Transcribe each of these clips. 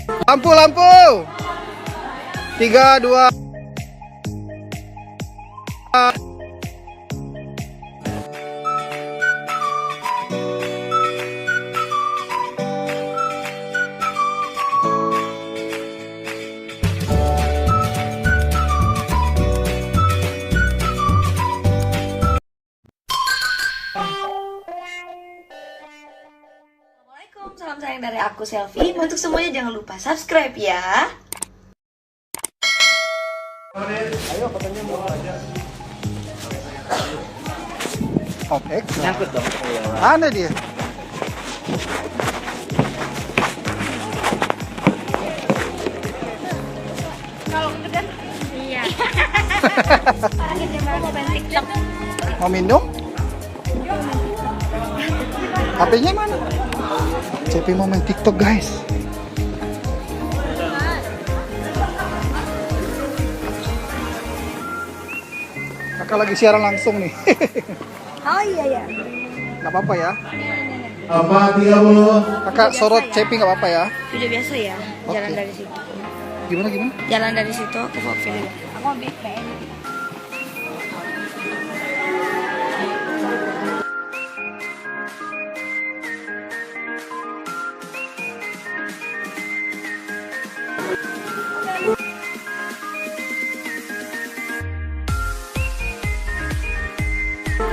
Lampu, lampu. 3, 2. Assalamualaikum, salam sayang dari aku Selfie. Untuk semuanya jangan lupa subscribe ya. Ayo katanya mau aja. Oke. Nyangkut dong. Mana dia? Kalau kegedean? Iya. Orang ini mau main TikTok. Mau minum? HP-nya mana? CP mau main TikTok, guys. Kakak lagi siaran langsung nih. Oh iya ya. Nggak apa-apa ya. 4.30. Kakak sorot CP nggak apa-apa ya. Udah biasa ya, jalan Oke. dari situ. Gimana gimana? Jalan dari situ aku bawa video. Aku mau big bang.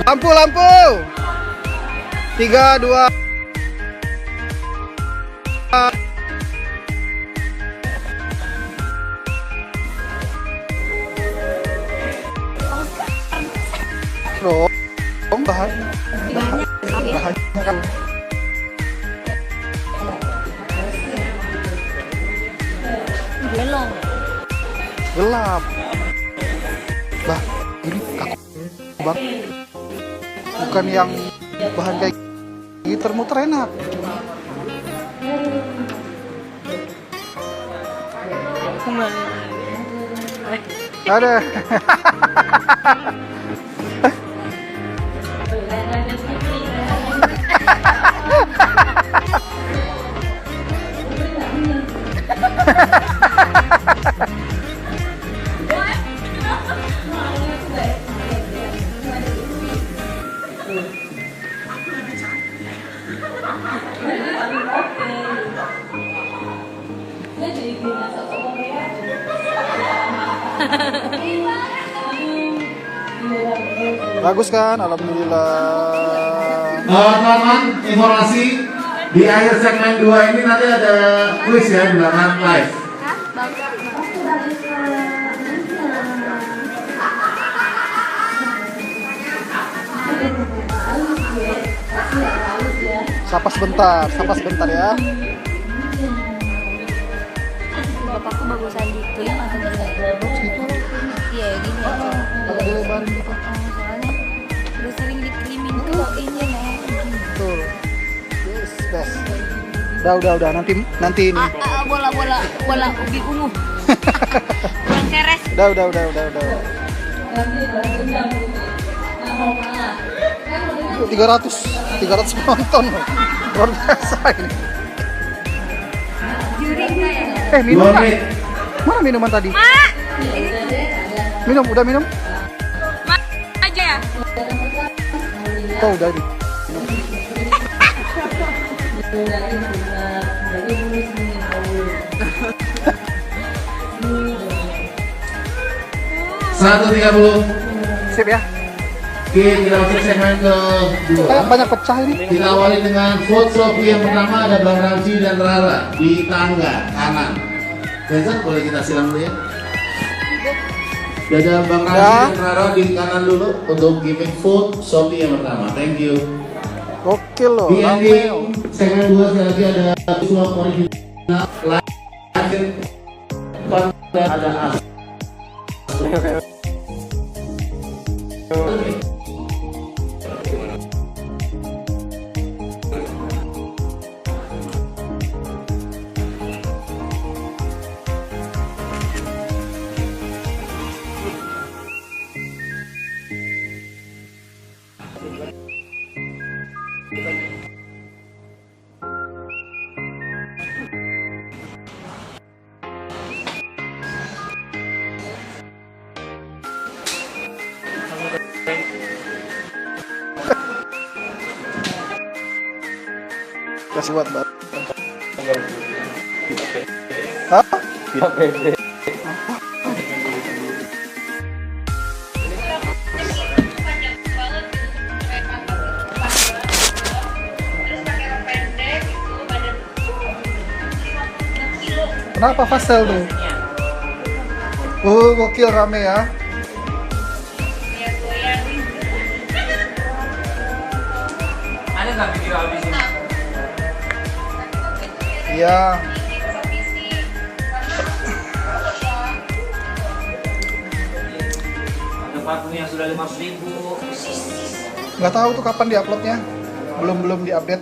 Lampu, lampu. 3, 2. Dong, bahan. Bahannya kan Belum. gelap. Bah, ini kaku bang. Bukan yang bahan kayak muter-muter enak. Ada. Bagus kan? Alhamdulillah. Teman-teman, informasi di akhir segmen 2 ini nanti ada kuis ya di belakang live. Hah? Bagus. Sapa sebentar ya. Bapakku bagusan di klim atau gimana? Iya, gini aja. Agak dilebarin gitu. Soalnya udah sering diklimin tuh ini nih. Betul. Yes, best. Udah. Nanti ini. Bola ubi ungu. Bola keres. Udah. 300 penonton loh. Luar biasa ini. Juri enggak ya? Minum 2 Kak? menit. Mana minuman tadi? Mak! Udah minum? Mak aja ya? Oh, udah ini. Satu 30. Sip ya. Oke, kita masuk segmen Kayak ke-2. banyak pecah ini. Kita awali dengan food Sophie yang pertama, ada Bang Ramzi dan Rara di tangga kanan. Benson, boleh kita silang dulu ya. Ada Bang Ramzi Ya. dan Rara di kanan dulu untuk gimmick food Sophie yang pertama. Thank you. Gokil loh. Di Rame ending loh. segmen 2 sekali lagi ada visual original lahir dan ada as. Kasih buat Mbak. Hah? Via PD. Kenapa pastel tuh? Gokil rame ya. Ada nggak video habis ini? Iya. Ada parfum yang sudah 500.000. Nggak tahu tuh kapan diuploadnya. Belum diupdate.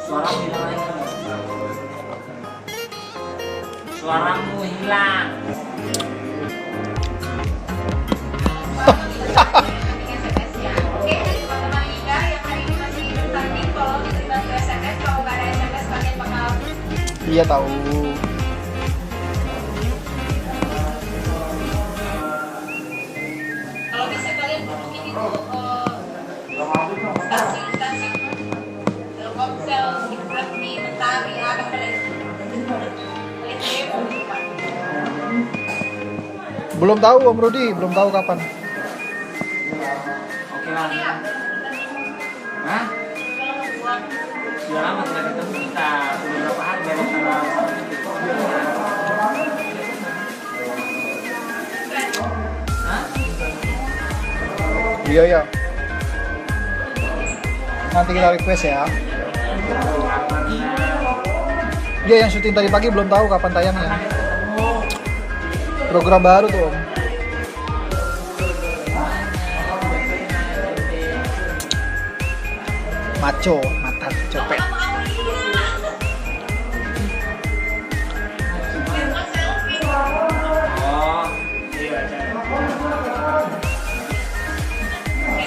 Suaramu hilang. Suaramu hilang. Iya tahu. Kalau bisa kalian hubungin itu stasiun Telkomsel, Hidrotmi, Mentari, ada kalian. Belum tahu Om Rudi, belum tahu kapan. Oke lah. Hah? Sudah lama tidak ketemu kita. Sudah berapa hari dari tanggal 1. Hah? Iya ya. Nanti kita request ya. Dia yang syuting tadi pagi belum tahu kapan tayangnya. Program baru tuh Om. Maco, mata copet. Oh, iya.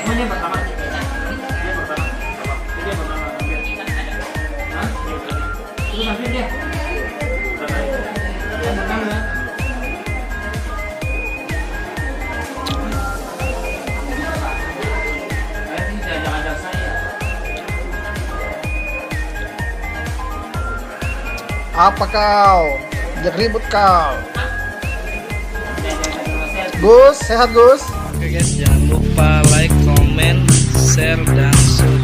Ini yang pertama. Ini yang pertama. Ini yang pertama. Hah? Itu masih dia. Yang pertama ya. Jangan ajak saya. Apa kau? Jak ribut kau. Gus, sehat Gus? Oke guys, jangan lupa like, comment, share, dan subscribe.